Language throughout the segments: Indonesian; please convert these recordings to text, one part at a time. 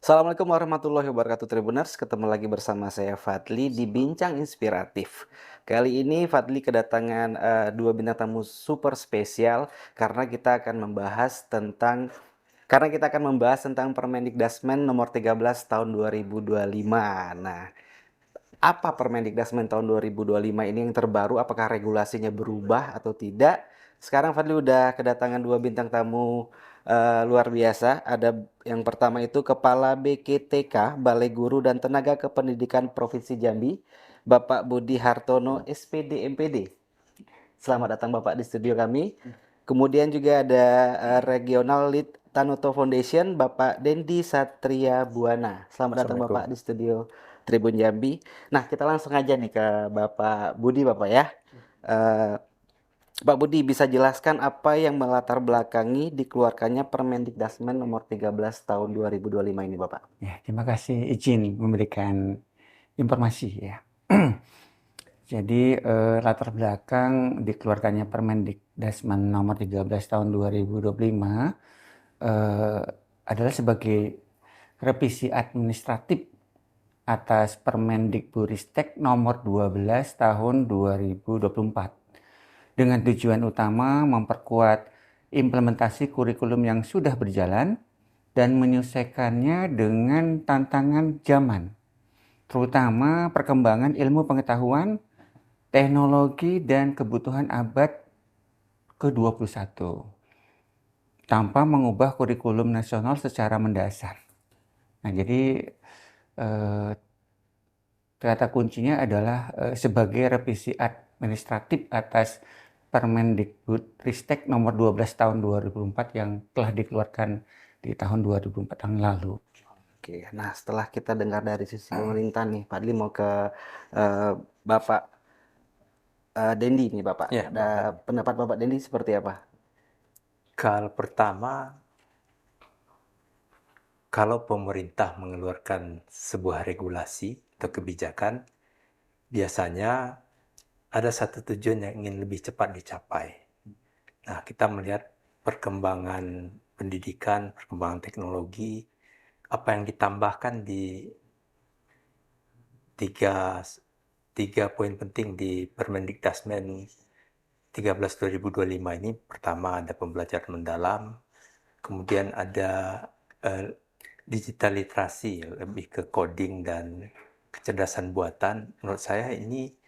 Assalamualaikum warahmatullahi wabarakatuh Tribuners, ketemu lagi bersama saya Fadli di Bincang Inspiratif. Kali ini Fadli kedatangan dua bintang tamu super spesial karena kita akan membahas tentang Permendikdasmen nomor 13 tahun 2025. Nah, apa Permendikdasmen tahun 2025 ini yang terbaru? Apakah regulasinya berubah atau tidak? Sekarang Fadli udah kedatangan dua bintang tamu luar biasa. Ada yang pertama itu Kepala BKTK, Balai Guru dan Tenaga Kependidikan Provinsi Jambi, Bapak Budi Hartono, SPD MPD. Selamat datang Bapak di studio kami. Kemudian juga ada Regional Lead Tanoto Foundation, Bapak Dendi Satria Buana. Selamat datang Bapak Assalamualaikum. di studio Tribun Jambi. Nah, kita langsung aja nih ke Bapak Budi, Bapak ya. Eh, Pak Budi bisa jelaskan apa yang melatar belakangi dikeluarkannya Permendikdasmen nomor 13 tahun 2025 ini, Bapak? Ya, terima kasih izin memberikan informasi ya. Jadi latar belakang dikeluarkannya Permendikdasmen nomor 13 tahun 2025 adalah sebagai revisi administratif atas Permendikbudristek nomor 12 tahun 2024 dengan tujuan utama memperkuat implementasi kurikulum yang sudah berjalan dan menyesuaikannya dengan tantangan zaman, terutama perkembangan ilmu pengetahuan, teknologi, dan kebutuhan abad ke-21, tanpa mengubah kurikulum nasional secara mendasar. Nah, jadi kata kuncinya adalah sebagai revisi administratif atas Permendikbudristek nomor 12 tahun 2004 yang telah dikeluarkan di tahun 2004 yang lalu. Oke, nah setelah kita dengar dari sisi pemerintah nih, Pak Adli mau ke Bapak Dendi nih Bapak. Ya, Ada pendapat Bapak Dendi seperti apa? Pertama, kalau pemerintah mengeluarkan sebuah regulasi atau kebijakan, biasanya ada satu tujuan yang ingin lebih cepat dicapai. Nah, kita melihat perkembangan pendidikan, perkembangan teknologi, apa yang ditambahkan di tiga poin penting di Permendikdasmen 13 2025 ini. Pertama, ada pembelajaran mendalam, kemudian ada digital literasi, lebih ke coding dan kecerdasan buatan. Menurut saya ini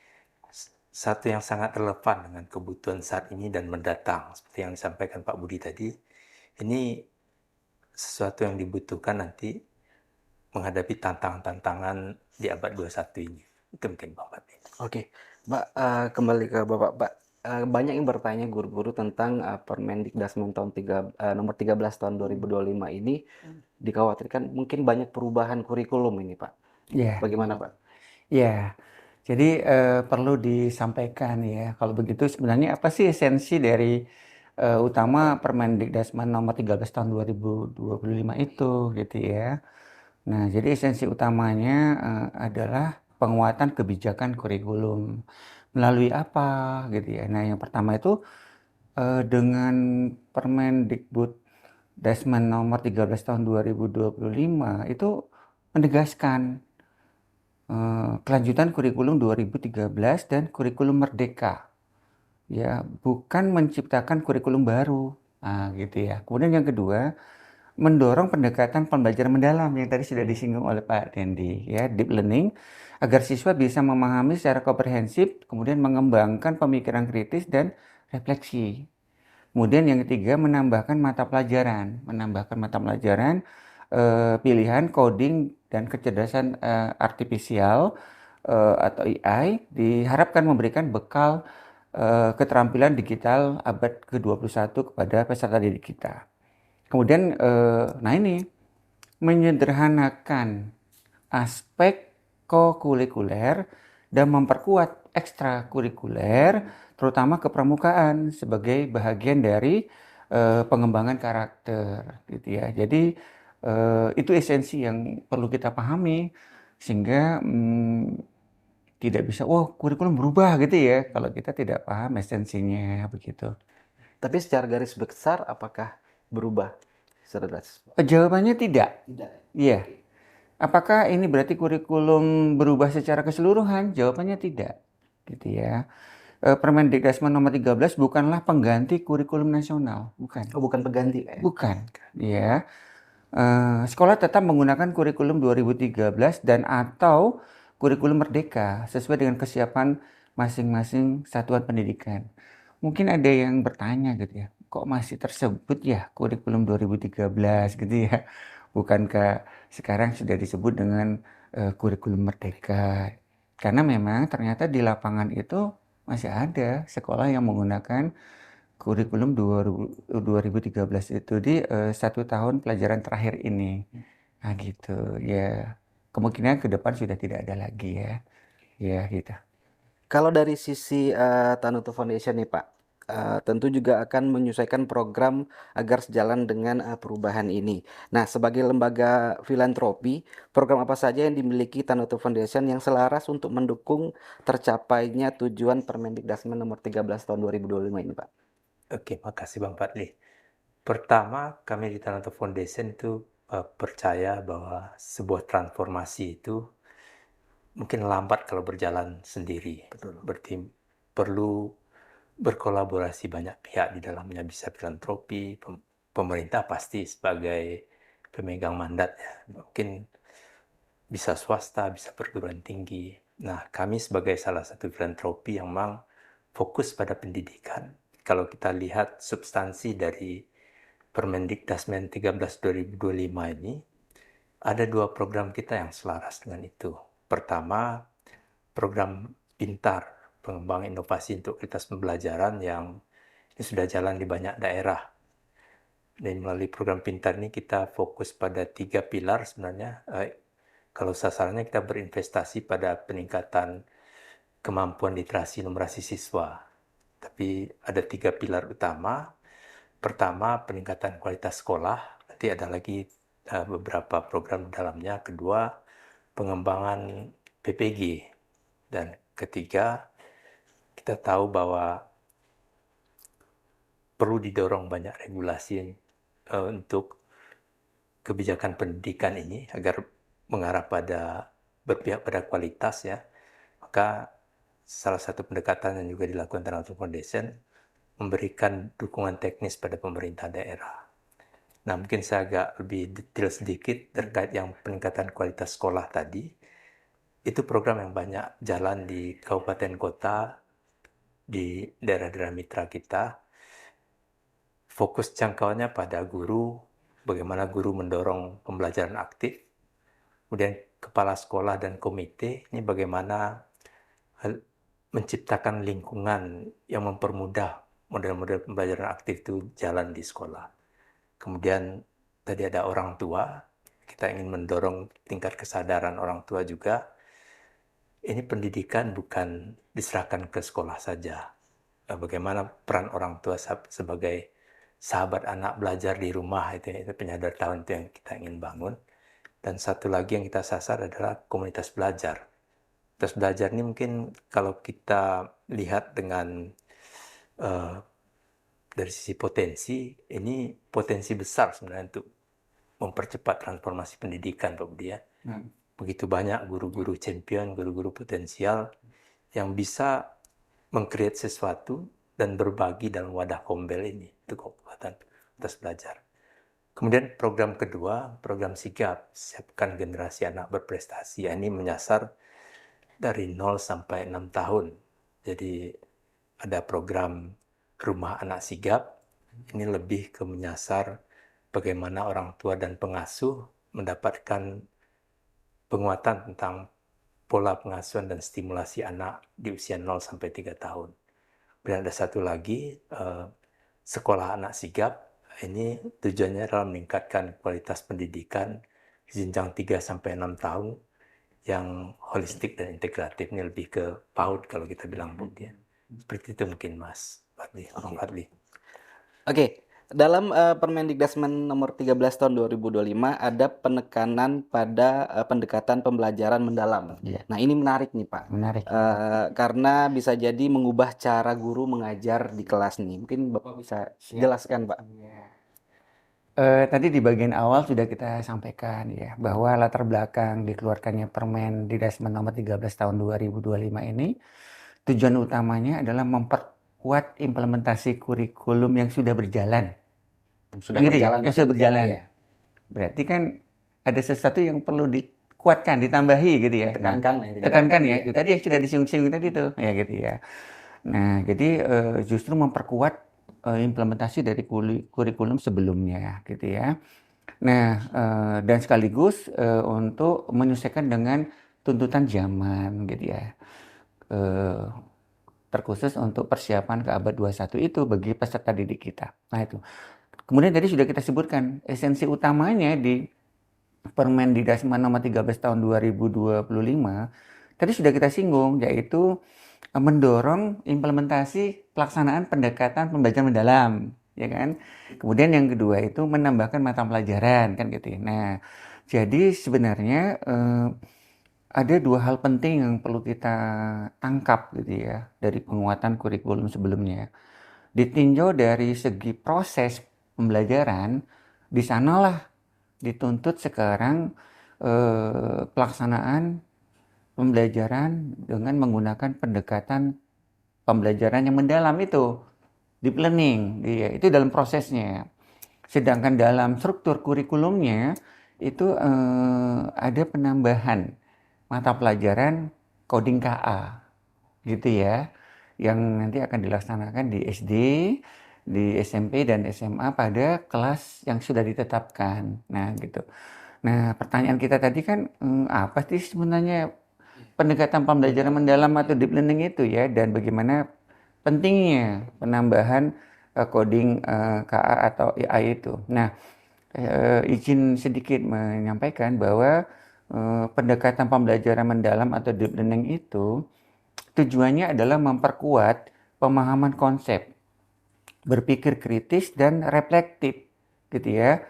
satu yang sangat relevan dengan kebutuhan saat ini dan mendatang. Seperti yang disampaikan Pak Budi tadi, ini sesuatu yang dibutuhkan nanti menghadapi tantangan-tantangan di abad 21 ini. Itu mungkin Pak Budi. Oke, Mbak, kembali ke Bapak. Mbak, banyak yang bertanya guru-guru tentang Permendikdasmen nomor 13 tahun 2025 ini dikhawatirkan mungkin banyak perubahan kurikulum ini, Pak. Ya, Bagaimana, Pak? ya. Jadi perlu disampaikan ya, kalau begitu sebenarnya apa sih esensi dari utama Permendikdasmen nomor 13 tahun 2025 itu gitu ya. Nah, jadi esensi utamanya adalah penguatan kebijakan kurikulum. Melalui apa gitu ya. Nah, yang pertama itu dengan Permendikbudristek nomor 13 tahun 2025 itu menegaskan kelanjutan kurikulum 2013 dan kurikulum Merdeka. Ya, bukan menciptakan kurikulum baru. Nah, gitu ya. Kemudian yang kedua, mendorong pendekatan pembelajaran mendalam yang tadi sudah disinggung oleh Pak Dendi, ya, deep learning, agar siswa bisa memahami secara komprehensif, kemudian mengembangkan pemikiran kritis dan refleksi. Kemudian yang ketiga, menambahkan mata pelajaran pilihan coding dan kecerdasan artifisial atau AI diharapkan memberikan bekal keterampilan digital abad ke-21 kepada peserta didik kita. Kemudian, nah ini menyederhanakan aspek kokurikuler dan memperkuat ekstrakurikuler, terutama kepramukaan sebagai bagian dari pengembangan karakter, gitu ya. Jadi itu esensi yang perlu kita pahami sehingga tidak bisa, kurikulum berubah gitu ya, kalau kita tidak paham esensinya begitu. Tapi secara garis besar apakah berubah secara drastis? Jawabannya tidak. Tidak. Iya. Apakah ini berarti kurikulum berubah secara keseluruhan? Jawabannya tidak, gitu ya. Permendikbud nomor 13 bukanlah pengganti kurikulum nasional, bukan. Oh, bukan pengganti Pak ya? Bukan, ya. Sekolah tetap menggunakan kurikulum 2013 dan atau kurikulum merdeka sesuai dengan kesiapan masing-masing satuan pendidikan. Mungkin ada yang bertanya gitu ya, kok masih tersebut ya kurikulum 2013 gitu ya? Bukankah sekarang sudah disebut dengan kurikulum merdeka? Karena memang ternyata di lapangan itu masih ada sekolah yang menggunakan kurikulum 2013 itu di 1 tahun pelajaran terakhir ini. Nah gitu ya. Kemungkinan ke depan sudah tidak ada lagi ya. Ya gitu. Kalau dari sisi Tanuto Foundation nih Pak, tentu juga akan menyesuaikan program agar sejalan dengan perubahan ini. Nah, sebagai lembaga filantropi, program apa saja yang dimiliki Tanuto Foundation yang selaras untuk mendukung tercapainya tujuan Permendikdasmen nomor 13 tahun 2025 ini Pak? Oke, makasih Bang Fadli. Pertama, kami di Tanato Foundation itu percaya bahwa sebuah transformasi itu mungkin lambat kalau berjalan sendiri. Betul. Berarti perlu berkolaborasi banyak pihak di dalamnya, bisa filantropi, pemerintah pasti sebagai pemegang mandat ya. Mungkin bisa swasta, bisa perguruan tinggi. Nah, kami sebagai salah satu filantropi yang memang fokus pada pendidikan. Kalau kita lihat substansi dari Permendikdasmen 13 2025 ini, ada 2 program kita yang selaras dengan itu. Pertama, program Pintar, pengembangan inovasi untuk kualitas pembelajaran yang ini sudah jalan di banyak daerah. Dan melalui program Pintar ini kita fokus pada 3 pilar sebenarnya. Kalau sasarannya kita berinvestasi pada peningkatan kemampuan literasi numerasi siswa. Tapi ada 3 pilar utama. Pertama, peningkatan kualitas sekolah. Nanti ada lagi beberapa program di dalamnya. Kedua, pengembangan PPG. Dan ketiga, kita tahu bahwa perlu didorong banyak regulasi untuk kebijakan pendidikan ini agar mengarah pada berpihak pada kualitas ya. Maka salah satu pendekatan yang juga dilakukan Tanato Foundation memberikan dukungan teknis pada pemerintah daerah. Nah, mungkin saya agak lebih detail sedikit terkait yang peningkatan kualitas sekolah tadi. Itu program yang banyak jalan di kabupaten kota, di daerah-daerah mitra kita. Fokus jangkauannya pada guru, bagaimana guru mendorong pembelajaran aktif. Kemudian kepala sekolah dan komite, ini bagaimana menciptakan lingkungan yang mempermudah model-model pembelajaran aktif itu jalan di sekolah. Kemudian tadi ada orang tua, kita ingin mendorong tingkat kesadaran orang tua juga. Ini pendidikan bukan diserahkan ke sekolah saja. Bagaimana peran orang tua sebagai sahabat anak belajar di rumah, itu penyadaraan itu yang kita ingin bangun. Dan satu lagi yang kita sasar adalah komunitas belajar. Komunitas belajar ini mungkin kalau kita lihat dengan dari sisi potensi, ini potensi besar sebenarnya untuk mempercepat transformasi pendidikan, Pak Budi ya. Begitu banyak guru-guru champion, guru-guru potensial yang bisa meng-create sesuatu dan berbagi dalam wadah kombel ini. Itu kekuatan komunitas belajar. Kemudian program kedua, program sigap, siapkan generasi anak berprestasi. Ini menyasar dari 0 sampai 6 tahun. Jadi ada program rumah anak sigap, ini lebih ke menyasar bagaimana orang tua dan pengasuh mendapatkan penguatan tentang pola pengasuhan dan stimulasi anak di usia 0 sampai 3 tahun. Dan ada satu lagi, sekolah anak sigap, ini tujuannya adalah meningkatkan kualitas pendidikan jenjang 3 sampai 6 tahun yang holistik dan integratif. Ini lebih ke PAUD kalau kita bilang Bu ya. Seperti itu mungkin Mas Fadli, Bang Fadli. Oke, dalam Permendikdasmen nomor 13 tahun 2025 ada penekanan pada pendekatan pembelajaran mendalam. Iya. Nah, ini menarik nih Pak. Menarik. Karena bisa jadi mengubah cara guru mengajar di kelas nih. Mungkin Bapak bisa jelaskan Pak. Tadi di bagian awal sudah kita sampaikan ya bahwa latar belakang dikeluarkannya Permen Didasmen nomor 13 tahun 2025 ini tujuan utamanya adalah memperkuat implementasi kurikulum yang sudah berjalan. Sudah Gitu ya, berjalan yang tapi sudah berjalan. ya. Berarti kan ada sesuatu yang perlu dikuatkan, ditambahi gitu ya. Nah, Tekankan ya. tekankan ya, itu tadi yang sudah disinggung-singgung tadi tuh, ya gitu ya. Nah, jadi justru memperkuat implementasi dari kurikulum sebelumnya gitu ya. Nah, dan sekaligus untuk menyesuaikan dengan tuntutan zaman gitu ya. Eh, Terkhusus untuk persiapan ke abad 21 itu bagi peserta didik kita. Nah, itu. Kemudian tadi sudah kita sebutkan esensi utamanya di Permen Didasmen nomor 13 tahun 2025 tadi sudah kita singgung, yaitu mendorong implementasi pelaksanaan pendekatan pembelajaran mendalam, ya kan? Kemudian yang kedua itu menambahkan mata pelajaran, kan gitu ya. Nah, jadi sebenarnya ada dua hal penting yang perlu kita tangkap gitu ya dari penguatan kurikulum sebelumnya. Ditinjau dari segi proses pembelajaran, di sanalah dituntut sekarang pelaksanaan pembelajaran dengan menggunakan pendekatan pembelajaran yang mendalam itu, deep learning, itu dalam prosesnya. Sedangkan dalam struktur kurikulumnya itu ada penambahan mata pelajaran coding KA, gitu ya, yang nanti akan dilaksanakan di SD, di SMP dan SMA pada kelas yang sudah ditetapkan. Nah, gitu. Nah, pertanyaan kita tadi kan apa sih sebenarnya pendekatan pembelajaran mendalam atau deep learning itu ya, dan bagaimana pentingnya penambahan coding KA atau AI itu. Nah, izin sedikit menyampaikan bahwa pendekatan pembelajaran mendalam atau deep learning itu tujuannya adalah memperkuat pemahaman konsep, berpikir kritis dan reflektif, gitu ya,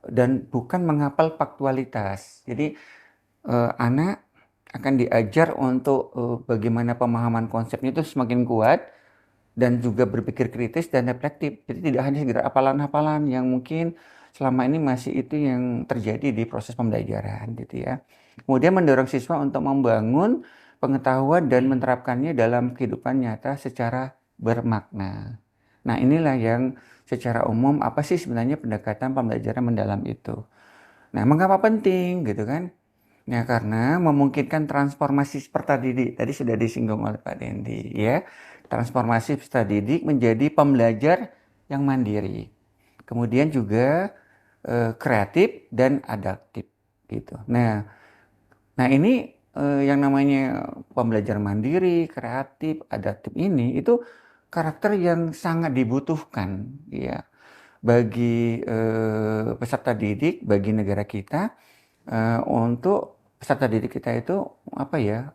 dan bukan menghafal faktualitas. Jadi anak akan diajar untuk bagaimana pemahaman konsepnya itu semakin kuat dan juga berpikir kritis dan reflektif. Jadi tidak hanya sekedar hafalan-hafalan yang mungkin selama ini masih itu yang terjadi di proses pembelajaran gitu ya. Kemudian mendorong siswa untuk membangun pengetahuan dan menerapkannya dalam kehidupan nyata secara bermakna. Nah, inilah yang secara umum apa sih sebenarnya pendekatan pembelajaran mendalam itu. Nah, mengapa penting gitu kan? Ya, karena memungkinkan transformasi peserta didik. Tadi sudah disinggung oleh Pak Dendi, ya. Transformasi peserta didik menjadi pembelajar yang mandiri. Kemudian juga kreatif dan adaptif, gitu. Nah ini yang namanya pembelajaran mandiri, kreatif, adaptif ini itu karakter yang sangat dibutuhkan, ya, bagi peserta didik, bagi negara kita untuk peserta didik kita itu apa ya,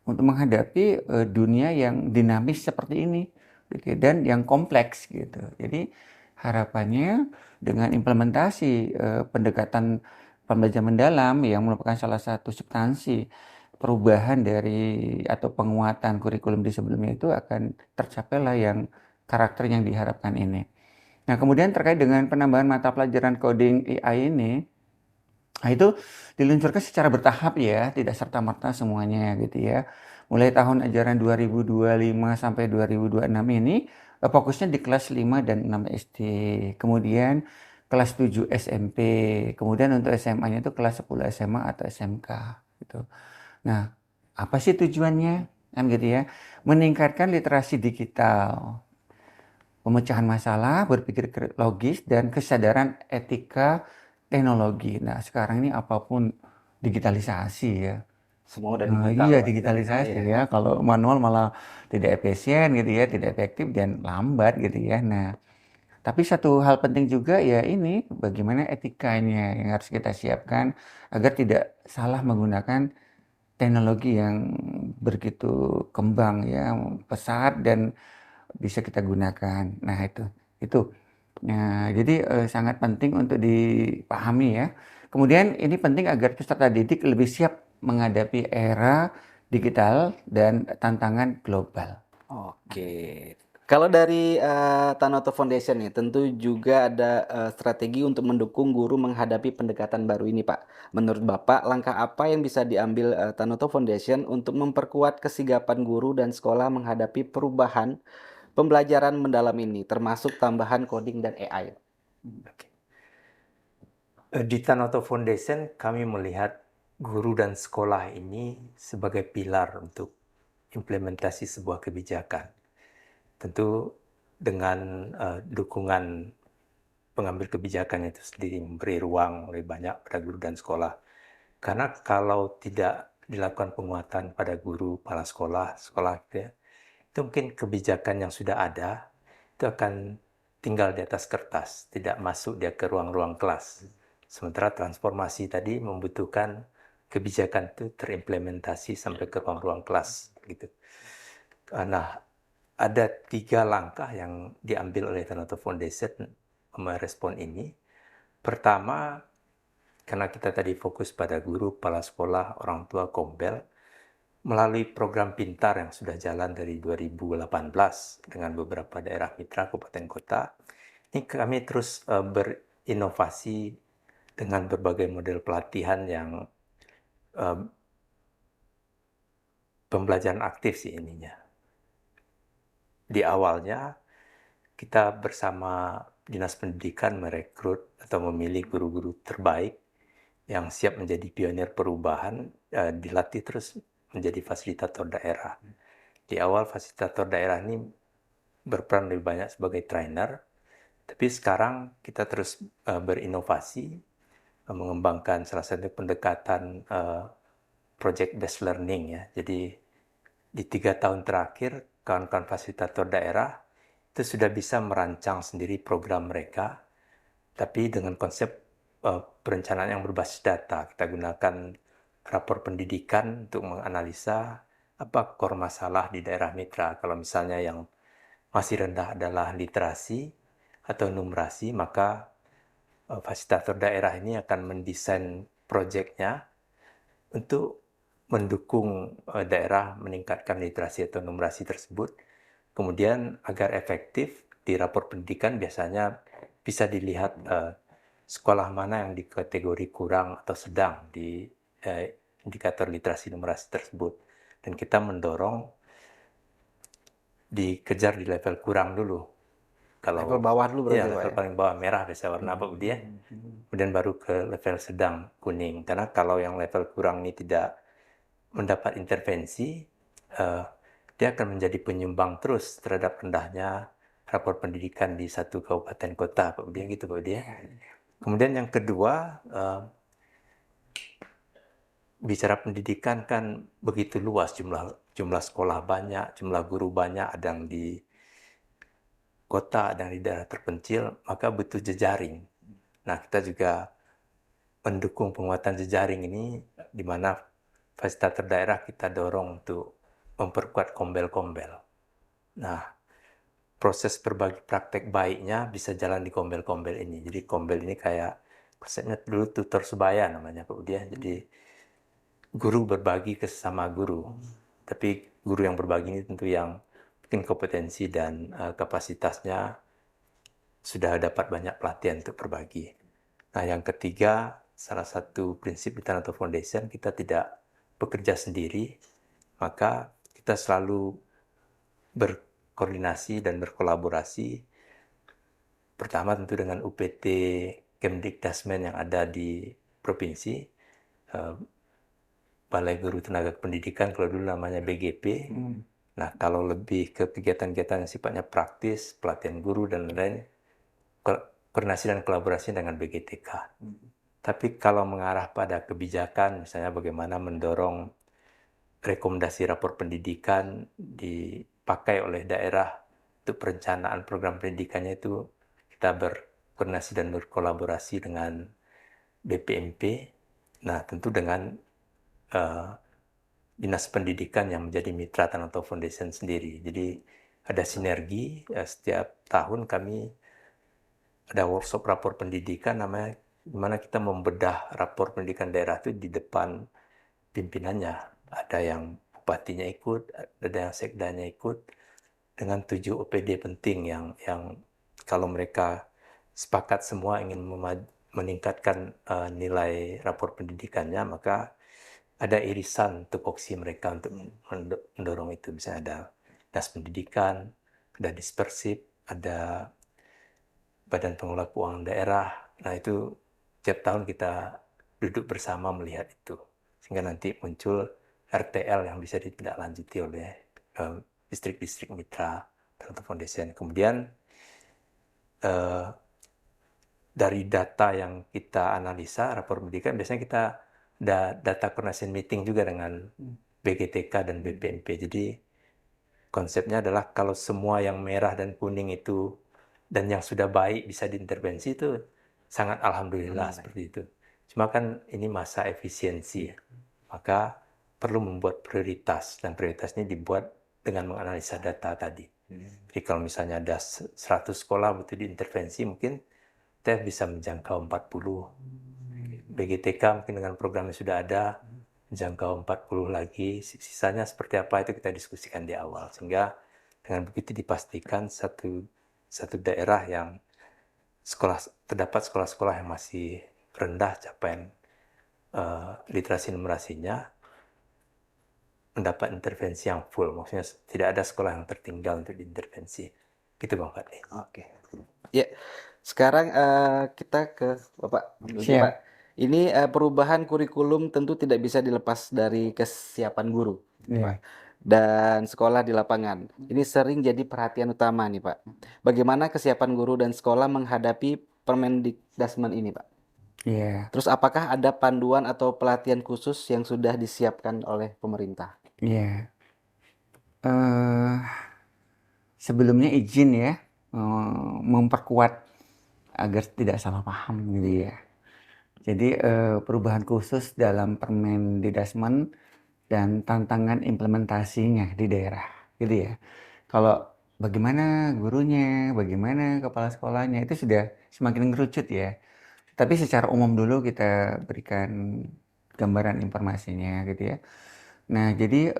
untuk menghadapi dunia yang dinamis seperti ini gitu, dan yang kompleks gitu. Jadi harapannya dengan implementasi pendekatan pembelajaran mendalam yang merupakan salah satu substansi perubahan dari atau penguatan kurikulum di sebelumnya itu akan tercapailah yang karakter yang diharapkan ini. Nah, kemudian terkait dengan penambahan mata pelajaran coding AI ini, nah itu diluncurkan secara bertahap ya, tidak serta-merta semuanya gitu ya. Mulai tahun ajaran 2025 sampai 2026 ini fokusnya di kelas 5 dan 6 SD. Kemudian kelas 7 SMP. Kemudian untuk SMA-nya itu kelas 10 SMA atau SMK gitu. Nah, apa sih tujuannya? Kan gitu ya. Meningkatkan literasi digital, pemecahan masalah, berpikir logis, dan kesadaran etika teknologi. Nah, sekarang ini apapun digitalisasi ya. Semua udah Nah, digital, iya Pak. digitalisasi Iya. ya. Kalau manual malah tidak efisien gitu ya, tidak efektif dan lambat gitu ya. Nah, tapi satu hal penting juga ya ini bagaimana etikanya yang harus kita siapkan agar tidak salah menggunakan teknologi yang begitu kembang ya, pesat dan bisa kita gunakan. Nah, itu. Nah, jadi sangat penting untuk dipahami ya. Kemudian ini penting agar peserta didik lebih siap menghadapi era digital dan tantangan global. Oke. Kalau dari Tanoto Foundation nih, tentu juga ada strategi untuk mendukung guru menghadapi pendekatan baru ini, Pak. Menurut Bapak, langkah apa yang bisa diambil Tanoto Foundation untuk memperkuat kesigapan guru dan sekolah menghadapi perubahan pembelajaran mendalam ini, termasuk tambahan coding dan AI? Oke. Di Tanoto Foundation kami melihat guru dan sekolah ini sebagai pilar untuk implementasi sebuah kebijakan. Tentu dengan dukungan pengambil kebijakan itu sendiri, memberi ruang lebih banyak pada guru dan sekolah. Karena kalau tidak dilakukan penguatan pada guru, kepala sekolah, gitu ya, itu mungkin kebijakan yang sudah ada itu akan tinggal di atas kertas, tidak masuk dia ke ruang-ruang kelas. Sementara transformasi tadi membutuhkan kebijakan itu terimplementasi sampai ke ruang-ruang kelas, gitu. Nah, ada 3 langkah yang diambil oleh Tanoto Foundation merespon ini. Pertama, karena kita tadi fokus pada guru, kepala sekolah, orang tua, kombel, melalui program Pintar yang sudah jalan dari 2018 dengan beberapa daerah mitra, kabupaten kota, ini kami terus berinovasi dengan berbagai model pelatihan yang pembelajaran aktif sih ininya. Di awalnya, kita bersama Dinas Pendidikan merekrut atau memilih guru-guru terbaik yang siap menjadi pionir perubahan, dilatih terus menjadi fasilitator daerah. Di awal fasilitator daerah ini berperan lebih banyak sebagai trainer, tapi sekarang kita terus berinovasi, mengembangkan salah satu pendekatan project based learning ya. Jadi di 3 tahun terakhir, kawan-kawan fasilitator daerah itu sudah bisa merancang sendiri program mereka, tapi dengan konsep perencanaan yang berbasis data. Kita gunakan rapor pendidikan untuk menganalisa apa core masalah di daerah mitra. Kalau misalnya yang masih rendah adalah literasi atau numerasi, maka fasilitator daerah ini akan mendesain proyeknya untuk mendukung daerah meningkatkan literasi atau numerasi tersebut. Kemudian agar efektif di rapor pendidikan biasanya bisa dilihat sekolah mana yang dikategori kurang atau sedang di indikator literasi numerasi tersebut. Dan kita mendorong dikejar di level kurang dulu. Kalau Level bawah dulu berarti, ya, Pak, level ya? paling bawah merah biasa warna apa dia. Kemudian baru ke level sedang kuning. Karena kalau yang level kurang ini tidak mendapat intervensi, dia akan menjadi penyumbang terus terhadap rendahnya rapor pendidikan di satu kabupaten kota, Pak Budi, gitu Pak Budi. Kemudian yang kedua, bicara pendidikan kan begitu luas, jumlah sekolah banyak, jumlah guru banyak, ada yang di kota, ada yang di daerah terpencil, maka butuh jejaring. Nah, kita juga mendukung penguatan jejaring ini, di mana fasilitator daerah kita dorong untuk memperkuat kombel-kombel. Nah, proses berbagi praktek baiknya bisa jalan di kombel-kombel ini. Jadi kombel ini kayak konsepnya dulu tutor sebaya namanya Pak Budi. Jadi guru berbagi ke sesama guru. Tapi guru yang berbagi ini tentu yang mungkin kompetensi dan kapasitasnya sudah dapat banyak pelatihan untuk berbagi. Nah, yang ketiga, salah satu prinsip di Tanoto Foundation, kita tidak bekerja sendiri, maka kita selalu berkoordinasi dan berkolaborasi. Pertama tentu dengan UPT Kemdikdasmen yang ada di provinsi, Balai Guru Tenaga Pendidikan, kalau dulu namanya BGP. Nah, kalau lebih ke kegiatan-kegiatan yang sifatnya praktis, pelatihan guru dan lain-lain, koordinasi dan kolaborasi dengan BGTK. Tapi kalau mengarah pada kebijakan, misalnya bagaimana mendorong rekomendasi rapor pendidikan dipakai oleh daerah untuk perencanaan program pendidikannya, itu kita berkoordinasi dan berkolaborasi dengan BPMP. Nah, tentu dengan Dinas Pendidikan yang menjadi mitra Tanoto Foundation sendiri. Jadi ada sinergi, setiap tahun kami ada workshop rapor pendidikan namanya, di mana kita membedah rapor pendidikan daerah itu di depan pimpinannya. Ada yang bupatinya ikut, ada yang sekdanya ikut, dengan 7 OPD penting yang kalau mereka sepakat semua ingin meningkatkan nilai rapor pendidikannya, maka ada irisan tupoksi mereka untuk mendorong itu. Misalnya ada das pendidikan, ada dispersif, ada badan pengelola keuangan daerah. Nah itu tiap tahun kita duduk bersama melihat itu. Sehingga nanti muncul RTL yang bisa ditindaklanjuti oleh distrik-distrik mitra atau foundation. Kemudian dari data yang kita analisa, rapor pendidikan, biasanya kita ada data coordination meeting juga dengan BGTK dan BPMP. Jadi konsepnya adalah kalau semua yang merah dan kuning itu dan yang sudah baik bisa diintervensi, itu sangat alhamdulillah seperti itu. Cuma kan ini masa efisiensi, maka perlu membuat prioritas, dan prioritasnya dibuat dengan menganalisa data tadi. Jadi kalau misalnya ada 100 sekolah butuh diintervensi, mungkin kita bisa menjangkau 40. BGTK mungkin dengan program yang sudah ada menjangkau 40 lagi, sisanya seperti apa itu kita diskusikan di awal, sehingga dengan begitu dipastikan satu daerah yang terdapat sekolah-sekolah yang masih rendah capaian literasi numerasinya mendapat intervensi yang full, maksudnya tidak ada sekolah yang tertinggal untuk diintervensi. Gitu Bang Fadli. Oke. Ya, sekarang kita ke Bapak. Siap. Pak, ini perubahan kurikulum tentu tidak bisa dilepas dari kesiapan guru, Iya. Pak, dan sekolah di lapangan. Ini sering jadi perhatian utama nih, Pak. Bagaimana kesiapan guru dan sekolah menghadapi Permendikdasmen ini, Pak? Iya. Terus apakah ada panduan atau pelatihan khusus yang sudah disiapkan oleh pemerintah? Iya. Eh, Sebelumnya izin ya, memperkuat agar tidak salah paham gitu ya. Jadi perubahan khusus dalam Permendikdasmen dan tantangan implementasinya di daerah gitu ya. Kalau bagaimana gurunya, bagaimana kepala sekolahnya itu sudah semakin mengerucut ya. Tapi secara umum dulu kita berikan gambaran informasinya gitu ya. Nah, jadi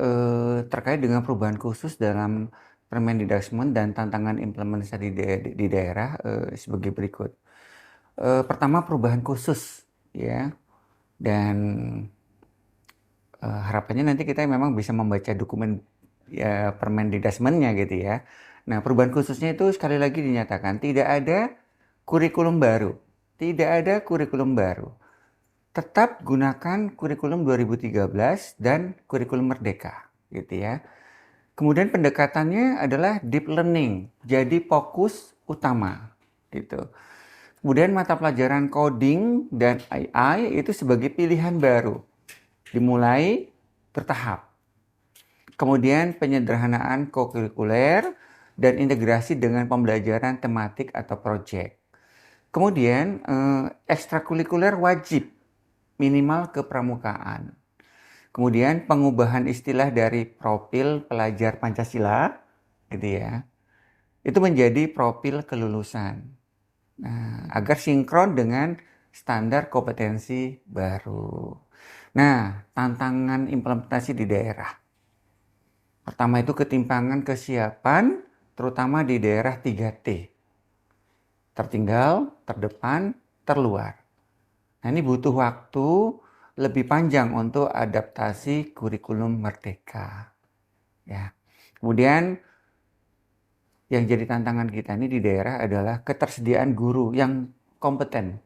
terkait dengan perubahan khusus dalam Permendikdasmen dan tantangan implementasi di daerah sebagai berikut. Pertama, perubahan khusus ya, dan harapannya nanti kita memang bisa membaca dokumen ya, Permendikdasmennya gitu ya. Nah, perubahan khususnya itu sekali lagi dinyatakan tidak ada kurikulum baru, tidak ada kurikulum baru. Tetap gunakan kurikulum 2013 dan kurikulum Merdeka gitu ya. Kemudian pendekatannya adalah deep learning, jadi fokus utama gitu. Kemudian mata pelajaran coding dan AI itu sebagai pilihan baru, dimulai bertahap. Kemudian penyederhanaan kokurikuler dan integrasi dengan pembelajaran tematik atau proyek. Kemudian ekstrakurikuler wajib minimal kepramukaan. Kemudian pengubahan istilah dari profil pelajar Pancasila gitu ya. Itu menjadi profil kelulusan. Nah, agar sinkron dengan standar kompetensi baru. Nah, tantangan implementasi di daerah. Pertama itu ketimpangan kesiapan terutama di daerah 3T. Tertinggal, terdepan, terluar. Nah, ini butuh waktu lebih panjang untuk adaptasi kurikulum Merdeka. Ya. Kemudian yang jadi tantangan kita ini di daerah adalah ketersediaan guru yang kompeten.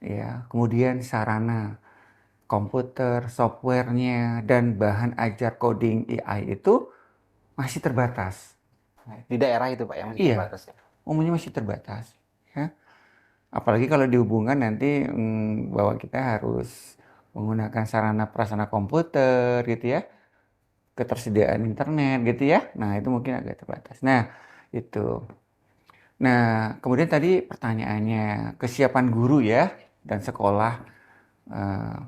Ya, kemudian sarana komputer, softwarenya, dan bahan ajar coding AI itu masih terbatas. Di daerah itu, Pak, yang masih Iya, terbatas. umumnya masih terbatas. Ya. Apalagi kalau dihubungkan nanti bahwa kita harus menggunakan sarana prasarana komputer gitu ya, ketersediaan internet gitu ya. Nah, itu mungkin agak terbatas. Nah, itu. Nah, kemudian tadi pertanyaannya kesiapan guru ya dan sekolah. Eh,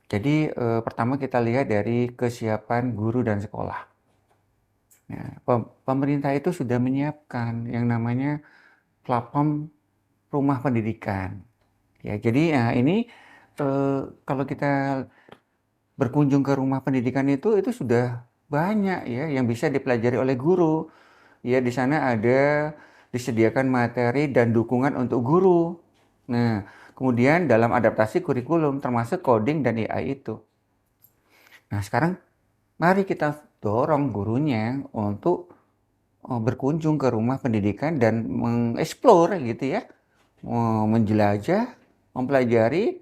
jadi pertama kita lihat dari kesiapan guru dan sekolah. Nah, pemerintah itu sudah menyiapkan yang namanya platform rumah pendidikan. Ya, jadi ini kalau kita berkunjung ke rumah pendidikan itu sudah banyak ya yang bisa dipelajari oleh guru. Ya, di sana ada disediakan materi dan dukungan untuk guru. Nah, kemudian dalam adaptasi kurikulum termasuk coding dan AI itu. Nah, sekarang mari kita dorong gurunya untuk berkunjung ke rumah pendidikan dan mengeksplor gitu ya, menjelajah, mempelajari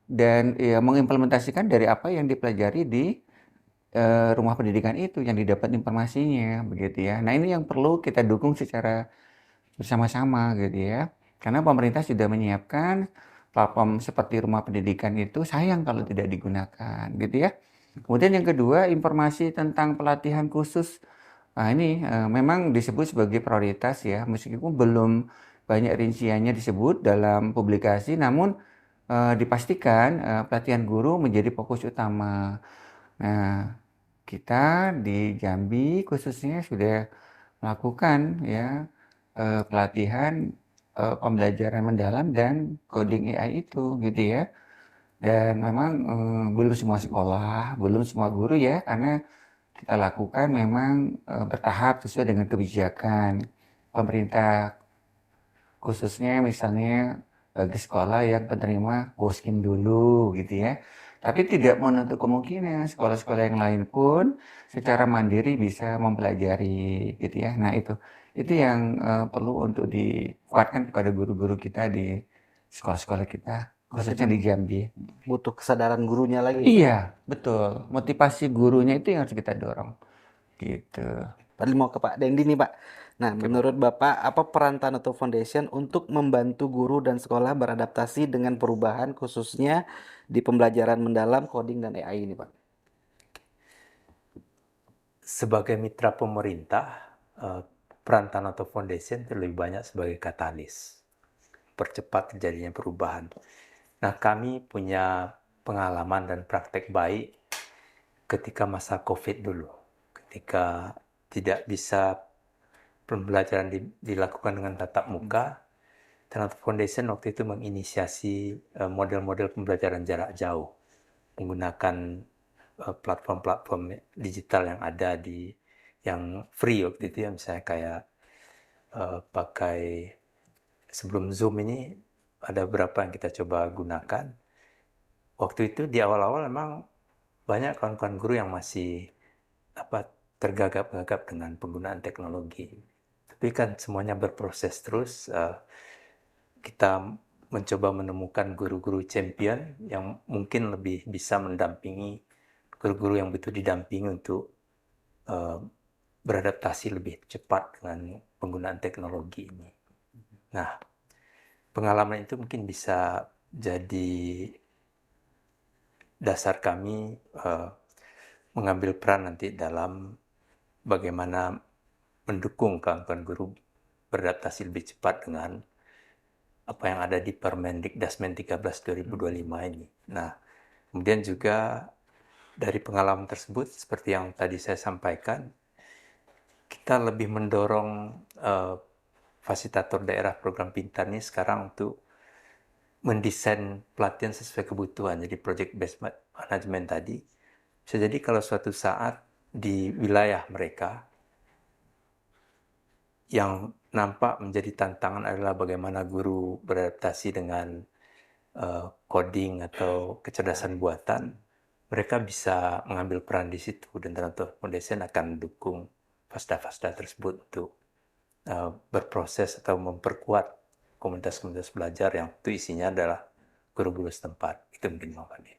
dan ya mengimplementasikan dari apa yang dipelajari di rumah pendidikan itu yang didapat informasinya begitu ya. Nah, ini yang perlu kita dukung secara bersama-sama gitu ya. Karena pemerintah sudah menyiapkan platform seperti rumah pendidikan itu sayang kalau tidak digunakan gitu ya. Kemudian yang kedua, informasi tentang pelatihan khusus. Nah, ini memang disebut sebagai prioritas ya, meskipun belum banyak rinciannya disebut dalam publikasi, namun dipastikan pelatihan guru menjadi fokus utama. Nah, kita di Jambi khususnya sudah melakukan ya pelatihan pembelajaran mendalam dan coding AI itu gitu ya. Dan memang belum semua sekolah, belum semua guru ya, karena kita lakukan memang bertahap sesuai dengan kebijakan pemerintah, khususnya misalnya bagi sekolah yang penerima Boskin dulu gitu ya. Tapi tidak menutup kemungkinan sekolah-sekolah yang lain pun secara mandiri bisa mempelajari gitu ya. Nah, itu yang perlu untuk dikuatkan kepada guru-guru kita di sekolah-sekolah kita, Berarti khususnya di Jambi. butuh kesadaran gurunya lagi, Pak. Iya, betul. Motivasi gurunya itu yang harus kita dorong. Gitu. Tadi mau ke Pak Dendi nih, Pak. Nah, Oke, Pak. menurut Bapak, apa peran Tanoto Foundation untuk membantu guru dan sekolah beradaptasi dengan perubahan khususnya di pembelajaran mendalam, coding, dan AI ini, Pak? Sebagai mitra pemerintah, peran Tanoto Foundation itu lebih banyak sebagai katalis, percepat terjadinya perubahan. Nah, kami punya pengalaman dan praktek baik ketika masa COVID dulu, ketika tidak bisa pembelajaran dilakukan dengan tatap muka. Tanoto Foundation waktu itu menginisiasi model-model pembelajaran jarak jauh menggunakan platform-platform digital yang ada yang free waktu itu ya, misalnya kayak pakai sebelum Zoom ini ada beberapa yang kita coba gunakan. Waktu itu di awal-awal memang banyak kawan-kawan guru yang masih tergagap-gagap dengan penggunaan teknologi. Tapi kan semuanya berproses terus. Kita mencoba menemukan guru-guru champion yang mungkin lebih bisa mendampingi guru-guru yang betul didampingi untuk beradaptasi lebih cepat dengan penggunaan teknologi ini. Nah, pengalaman itu mungkin bisa jadi dasar kami mengambil peran nanti dalam bagaimana mendukung kawan-kawan guru beradaptasi lebih cepat dengan apa yang ada di Permendikdasmen 13 2025 ini. Nah, kemudian juga dari pengalaman tersebut, seperti yang tadi saya sampaikan, kita lebih mendorong fasilitator daerah program pintar ini sekarang untuk mendesain pelatihan sesuai kebutuhan. Jadi project based management tadi, bisa jadi kalau suatu saat di wilayah mereka yang nampak menjadi tantangan adalah bagaimana guru beradaptasi dengan coding atau kecerdasan buatan, mereka bisa mengambil peran di situ dan Tanoto Foundation akan mendukung fasda-fasda tersebut untuk berproses atau memperkuat komunitas-komunitas belajar yang itu isinya adalah guru-guru setempat. Itu mungkin Pak Adli.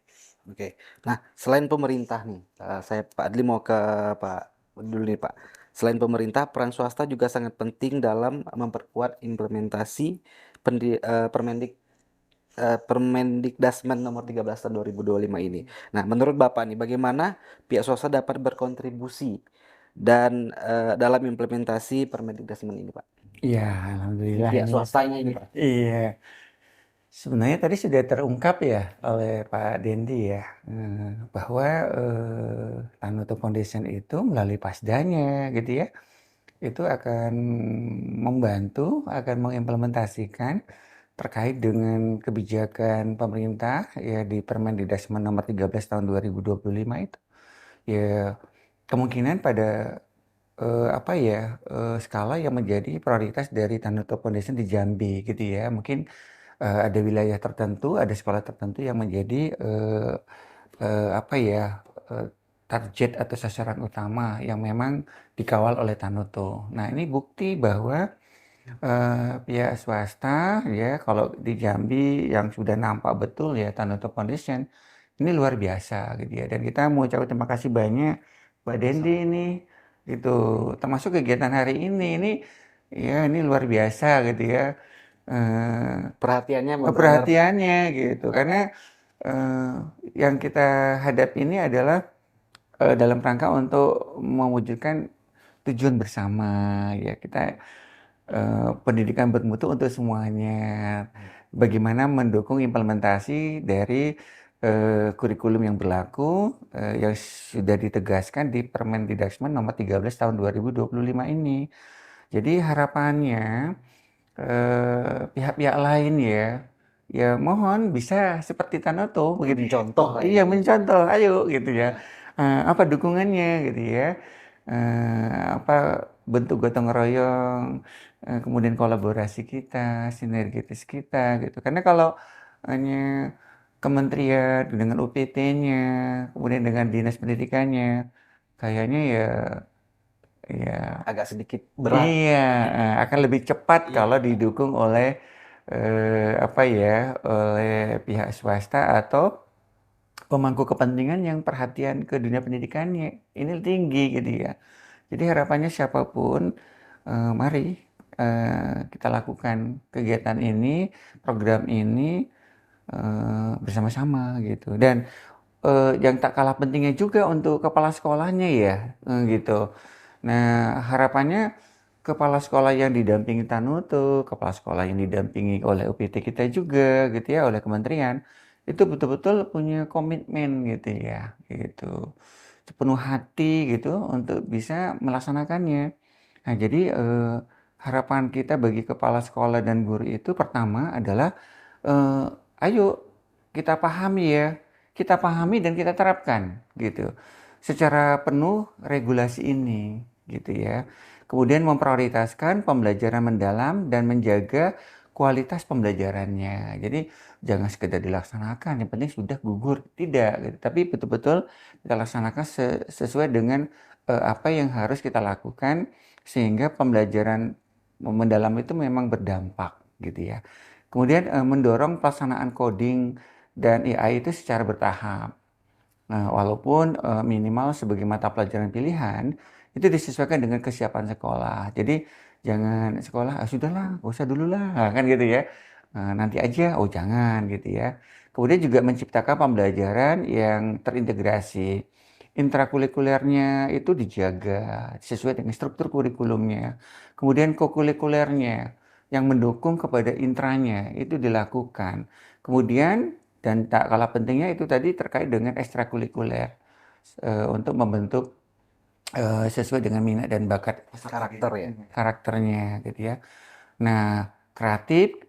Oke. Nah, selain pemerintah nih, saya Pak Adli mau ke Pak dulu nih, Pak. Selain pemerintah, peran swasta juga sangat penting dalam memperkuat implementasi Permendikdasmen nomor 13 tahun 2025 ini. Nah, menurut Bapak nih, bagaimana pihak swasta dapat berkontribusi dan dalam implementasi Permendikdasmen ini, Pak? Iya, alhamdulillah Pihak ini. swastanya ini, Pak. Iya, sebenarnya tadi sudah terungkap ya oleh Pak Dendi ya, bahwa Tanoto Foundation itu melalui pasdanya gitu ya, itu akan membantu, akan mengimplementasikan terkait dengan kebijakan pemerintah ya di Permendikdasmen nomor 13 tahun 2025 itu. Ya, kemungkinan pada skala yang menjadi prioritas dari Tanoto Foundation di Jambi gitu ya. Mungkin ada wilayah tertentu, ada sekolah tertentu yang menjadi eh, target atau sasaran utama yang memang dikawal oleh Tanoto. Nah, ini bukti bahwa pihak swasta ya kalau di Jambi yang sudah nampak betul ya Tanoto Foundation ini luar biasa gitu ya. Dan kita mau ucapkan terima kasih banyak Mbak Dendi ini gitu. Termasuk kegiatan hari ini ya ini luar biasa gitu ya. Perhatiannya benar-benar Perhatiannya gitu karena eh, yang kita hadapi ini adalah dalam rangka untuk mewujudkan tujuan bersama ya kita pendidikan bermutu untuk semuanya. Bagaimana mendukung implementasi dari kurikulum yang berlaku yang sudah ditegaskan di Permendikbud nomor 13 tahun 2025 ini. Jadi harapannya pihak-pihak lain ya mohon bisa seperti Tanoto begitu. mencontoh lah Iya ini. mencontoh, ayo gitu ya. Apa dukungannya gitu ya. Apa bentuk gotong royong, kemudian kolaborasi kita, sinergitis kita gitu. Karena kalau hanya kementerian dengan UPT-nya, kemudian dengan dinas pendidikannya, kayaknya ya Agak sedikit berat. iya, akan lebih cepat Iya. kalau didukung oleh oleh pihak swasta atau pemangku kepentingan yang perhatian ke dunia pendidikannya ini tinggi gitu ya. Jadi harapannya siapapun, mari kita lakukan kegiatan ini, program ini bersama-sama gitu. Dan yang tak kalah pentingnya juga untuk kepala sekolahnya ya, gitu. Nah, harapannya kepala sekolah yang didampingi Tanutu, kepala sekolah yang didampingi oleh UPT kita juga gitu ya, oleh kementerian, itu betul-betul punya komitmen gitu ya, gitu. Sepenuh hati gitu untuk bisa melaksanakannya. Nah, jadi harapan kita bagi kepala sekolah dan guru itu pertama adalah eh, ayo kita pahami ya, kita pahami dan kita terapkan gitu. Secara penuh regulasi ini gitu ya. Kemudian memprioritaskan pembelajaran mendalam dan menjaga kualitas pembelajarannya. Jadi jangan sekedar dilaksanakan, yang penting sudah gugur, tidak gitu. Tapi betul-betul kita laksanakan sesuai dengan apa yang harus kita lakukan sehingga pembelajaran mendalam itu memang berdampak gitu ya. Kemudian mendorong pelaksanaan coding dan AI itu secara bertahap. Nah, walaupun minimal sebagai mata pelajaran pilihan itu disesuaikan dengan kesiapan sekolah. Jadi jangan sekolah sudahlah, gak usah dulu lah, kan gitu ya. Nanti aja, oh jangan gitu ya. Kemudian juga menciptakan pembelajaran yang terintegrasi. Intrakurikulernya itu dijaga sesuai dengan struktur kurikulumnya. Kemudian kokurikulernya yang mendukung kepada intranya itu dilakukan. Kemudian dan tak kalah pentingnya itu tadi terkait dengan ekstrakurikuler untuk membentuk sesuai dengan minat dan bakat Karakter ya. karakternya gitu ya. Nah, kreatif,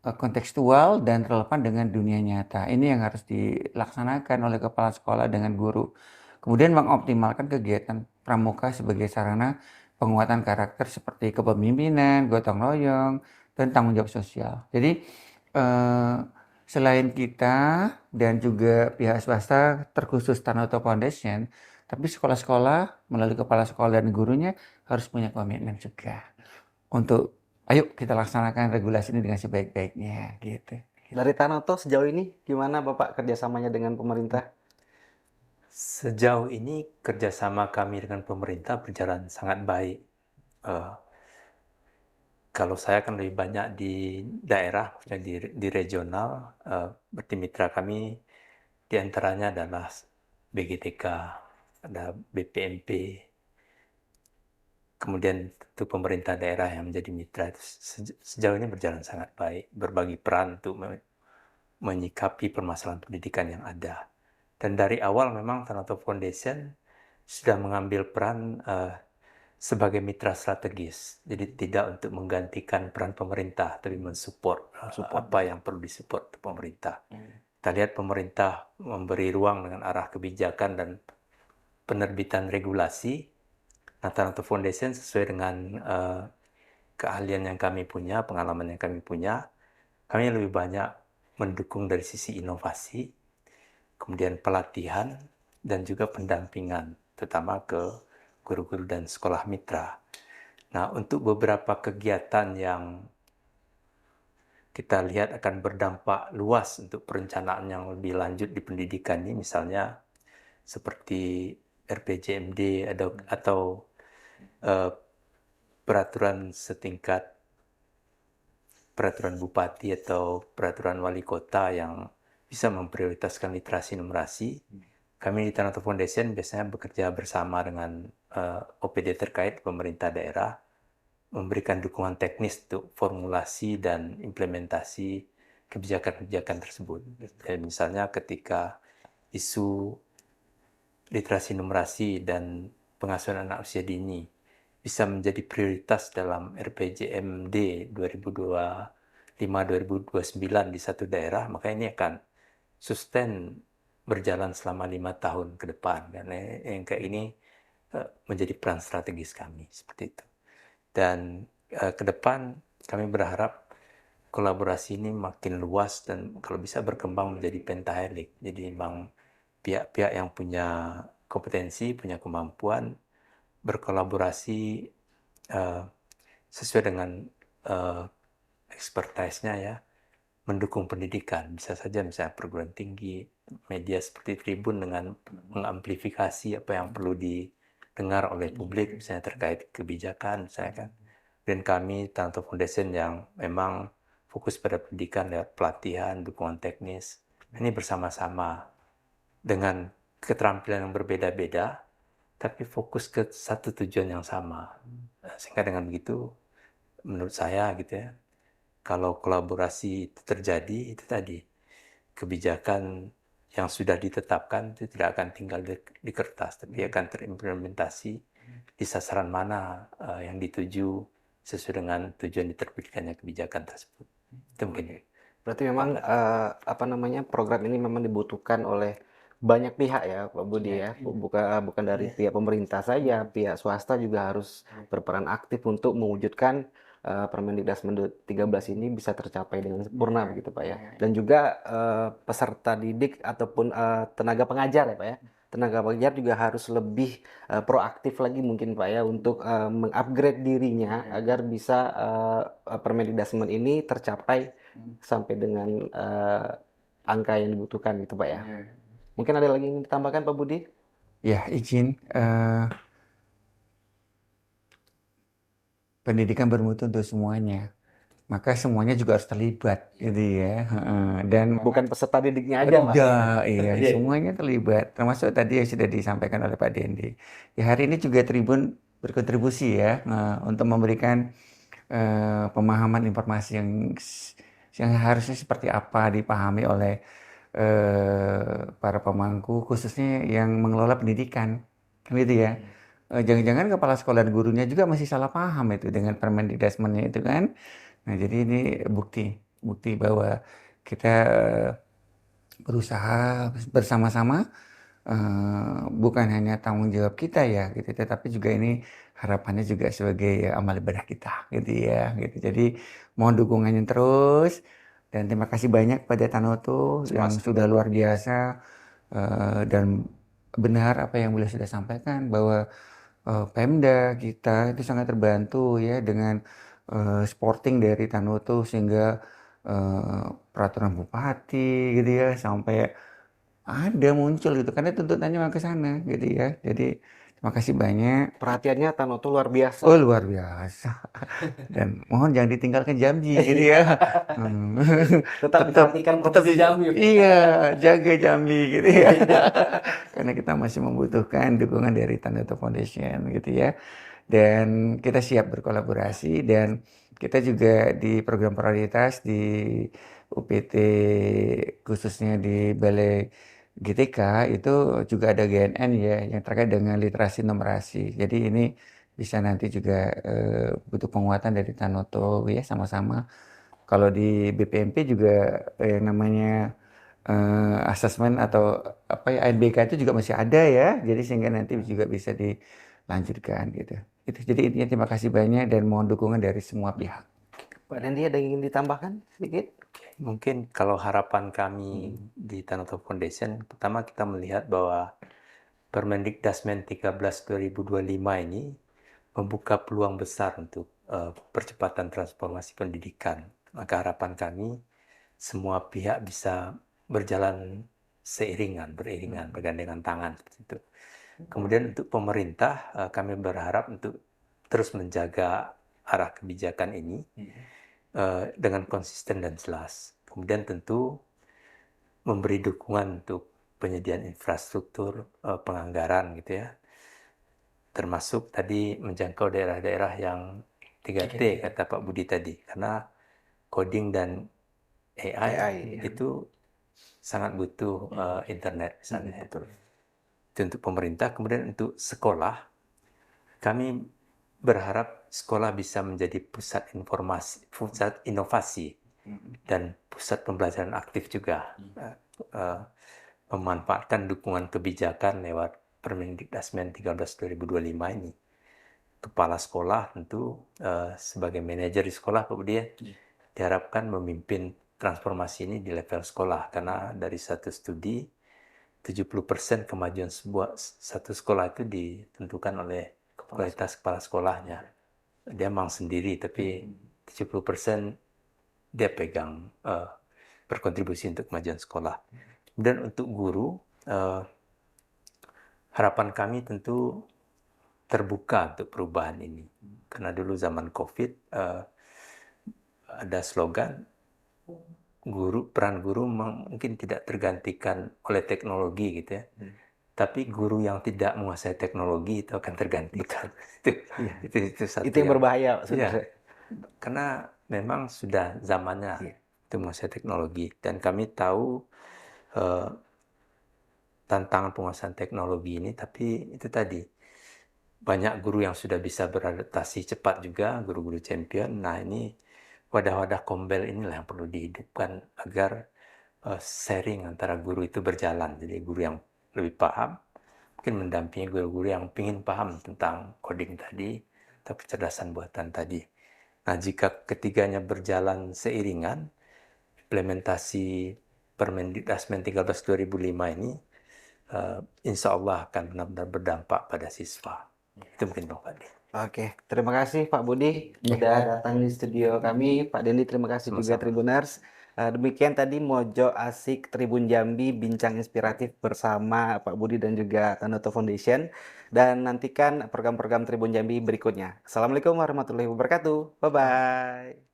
kontekstual dan relevan dengan dunia nyata. Ini yang harus dilaksanakan oleh kepala sekolah dengan guru. Kemudian mengoptimalkan kegiatan pramuka sebagai sarana penguatan karakter seperti kepemimpinan, gotong royong, dan tanggung jawab sosial. Jadi eh, selain kita dan juga pihak swasta terkhusus Tanoto Foundation, tapi sekolah-sekolah melalui kepala sekolah dan gurunya harus punya komitmen juga untuk ayo kita laksanakan regulasi ini dengan sebaik-baiknya gitu. Dari Tanoto sejauh ini gimana Bapak kerjasamanya dengan pemerintah? Sejauh ini kerjasama kami dengan pemerintah berjalan sangat baik. Eh, Kalau saya kan lebih banyak di daerah, maksudnya di regional, berarti mitra kami diantaranya adalah BGTK, ada BPMP, kemudian tentu pemerintah daerah yang menjadi mitra. Itu sejauh ini berjalan sangat baik, berbagi peran untuk menyikapi permasalahan pendidikan yang ada. Dan dari awal memang Tanoto Foundation sudah mengambil peran sebagai mitra strategis. Jadi tidak untuk menggantikan peran pemerintah, tapi mensupport apa yang perlu disupport pemerintah. Kita lihat pemerintah memberi ruang dengan arah kebijakan dan penerbitan regulasi. Nah, Tanoto Foundation sesuai dengan keahlian yang kami punya, pengalaman yang kami punya, kami lebih banyak mendukung dari sisi inovasi, kemudian pelatihan, dan juga pendampingan, terutama ke guru-guru dan sekolah mitra. Nah, untuk beberapa kegiatan yang kita lihat akan berdampak luas untuk perencanaan yang lebih lanjut di pendidikan ini, misalnya seperti RPJMD atau peraturan setingkat peraturan bupati atau peraturan wali kota yang bisa memprioritaskan literasi numerasi. Kami di Tanoto Foundation biasanya bekerja bersama dengan OPD terkait pemerintah daerah, memberikan dukungan teknis untuk formulasi dan implementasi kebijakan-kebijakan tersebut. Dan misalnya ketika isu literasi numerasi dan pengasuhan anak usia dini bisa menjadi prioritas dalam RPJMD 2025-2029 di satu daerah, maka ini akan sustain berjalan selama 5 tahun ke depan. Dan yang kayak ini menjadi peran strategis kami, seperti itu. Dan ke depan kami berharap kolaborasi ini makin luas dan kalau bisa berkembang menjadi pentahelix. Jadi memang pihak-pihak yang punya kompetensi, punya kemampuan berkolaborasi sesuai dengan expertise-nya ya, mendukung pendidikan. Bisa saja misalnya perguruan tinggi, media seperti Tribun dengan mengamplifikasi apa yang perlu didengar oleh publik, misalnya terkait kebijakan, misalnya kan. Dan kami, Tanoto Foundation yang memang fokus pada pendidikan lewat pelatihan, dukungan teknis. Ini bersama-sama dengan keterampilan yang berbeda-beda, tapi fokus ke satu tujuan yang sama. Sehingga dengan begitu, menurut saya gitu ya, kalau kolaborasi itu terjadi, itu tadi, kebijakan yang sudah ditetapkan itu tidak akan tinggal di kertas, tapi akan terimplementasi di sasaran mana yang dituju sesuai dengan tujuan diterbitkannya kebijakan tersebut. Itu mungkin. Berarti memang program ini memang dibutuhkan oleh banyak pihak ya Pak Budi ya, bukan dari pihak pemerintah saja, pihak swasta juga harus berperan aktif untuk mewujudkan Permendikbud 13 ini bisa tercapai dengan sempurna begitu Pak ya. Dan juga peserta didik ataupun tenaga pengajar ya Pak ya. Tenaga pengajar juga harus lebih proaktif lagi mungkin Pak ya untuk mengupgrade dirinya agar bisa Permendikbud ini tercapai sampai dengan angka yang dibutuhkan gitu Pak ya. Mungkin ada lagi yang ditambahkan Pak Budi? Ya, izin. Pendidikan bermutu untuk semuanya. Maka semuanya juga harus terlibat, gitu ya. Dan Bukan peserta didiknya aja Pak. enggak, iya, semuanya terlibat. Termasuk tadi yang sudah disampaikan oleh Pak Dendi. Ya, hari ini juga Tribun berkontribusi ya untuk memberikan pemahaman informasi yang harusnya seperti apa dipahami oleh para pemangku, khususnya yang mengelola pendidikan, kan gitu ya. Jangan-jangan kepala sekolah dan gurunya juga masih salah paham itu dengan Permendikbud-nya itu kan. Nah, jadi ini bukti bahwa kita berusaha bersama-sama, bukan hanya tanggung jawab kita ya, gitu, tetapi juga ini harapannya juga sebagai amal ibadah kita, gitu ya, gitu. Jadi mohon dukungannya terus dan terima kasih banyak pada Tanoto yang sudah luar biasa dan benar apa yang beliau sudah sampaikan bahwa Pemda kita itu sangat terbantu ya dengan supporting dari Tanoto sehingga peraturan bupati gitu ya sampai ada muncul gitu karena tuntutannya memang ke sana gitu ya. Jadi terima kasih banyak. Perhatiannya Tanoto luar biasa. Oh luar biasa. Dan mohon jangan ditinggalkan Jambi gitu ya. Tetap diperhatikan provinsi Jambi. Iya, jaga Jambi gitu ya. Karena kita masih membutuhkan dukungan dari Tanoto Foundation gitu ya. Dan kita siap berkolaborasi dan kita juga di program prioritas di UPT khususnya di Balai GTK itu juga ada GNN ya yang terkait dengan literasi numerasi. Jadi ini bisa nanti juga butuh penguatan dari Tanoto ya sama-sama. Kalau di BPMP juga yang namanya asesmen atau apa ya ANBK itu juga masih ada ya. Jadi sehingga nanti juga bisa dilanjutkan gitu. Itu jadi intinya terima kasih banyak dan mohon dukungan dari semua pihak. Pak Dendi ada yang ingin ditambahkan sedikit? Mungkin kalau harapan kami di Tanoto Foundation, pertama kita melihat bahwa Permendikdasmen 13 2025 ini membuka peluang besar untuk percepatan transformasi pendidikan. Maka harapan kami semua pihak bisa berjalan beriringan, bergandengan tangan seperti itu. Kemudian untuk pemerintah, kami berharap untuk terus menjaga arah kebijakan ini dengan konsisten dan jelas. Kemudian tentu memberi dukungan untuk penyediaan infrastruktur, penganggaran gitu ya. Termasuk tadi menjangkau daerah-daerah yang 3T kata Pak Budi tadi. Karena coding dan AI itu sangat butuh internet misalnya. Itu untuk pemerintah. Kemudian untuk sekolah, kami berharap sekolah bisa menjadi pusat informasi, pusat inovasi, dan pusat pembelajaran aktif juga. Memanfaatkan dukungan kebijakan lewat Permendikdasmen 13 2025 ini. Kepala sekolah tentu sebagai manajer di sekolah Pak Budi diharapkan memimpin transformasi ini di level sekolah, karena dari satu studi 70% kemajuan satu sekolah itu ditentukan oleh kualitas kepala sekolahnya. Dia memang sendiri, tapi 70% dia pegang berkontribusi untuk kemajuan sekolah. Dan untuk guru, harapan kami tentu terbuka untuk perubahan ini. Karena dulu zaman COVID ada slogan, peran guru mungkin tidak tergantikan oleh teknologi gitu ya. Tapi guru yang tidak menguasai teknologi itu akan tergantikan. itu satu Itu yang berbahaya sebenarnya. Karena memang sudah zamannya itu menguasai teknologi. Dan kami tahu tantangan penguasaan teknologi ini, tapi itu tadi banyak guru yang sudah bisa beradaptasi cepat juga, guru-guru champion. Nah ini wadah-wadah kombel inilah yang perlu dihidupkan agar sharing antara guru itu berjalan. Jadi guru yang lebih paham mungkin mendampingi guru-guru yang ingin paham tentang coding tadi atau kecerdasan buatan tadi. Nah jika ketiganya berjalan seiringan, implementasi Permendikdasmen 13 2005 ini insya Allah akan benar-benar berdampak pada siswa. Itu mungkin Pak Fadli. Oke, terima kasih Pak Budi sudah datang di studio kami. Pak Dendi, terima kasih juga Sama-sama. Tribuners. Demikian tadi Mojo Asik Tribun Jambi, bincang inspiratif bersama Pak Budi dan juga Tanoto Foundation. Dan nantikan program-program Tribun Jambi berikutnya. Assalamualaikum warahmatullahi wabarakatuh. Bye-bye.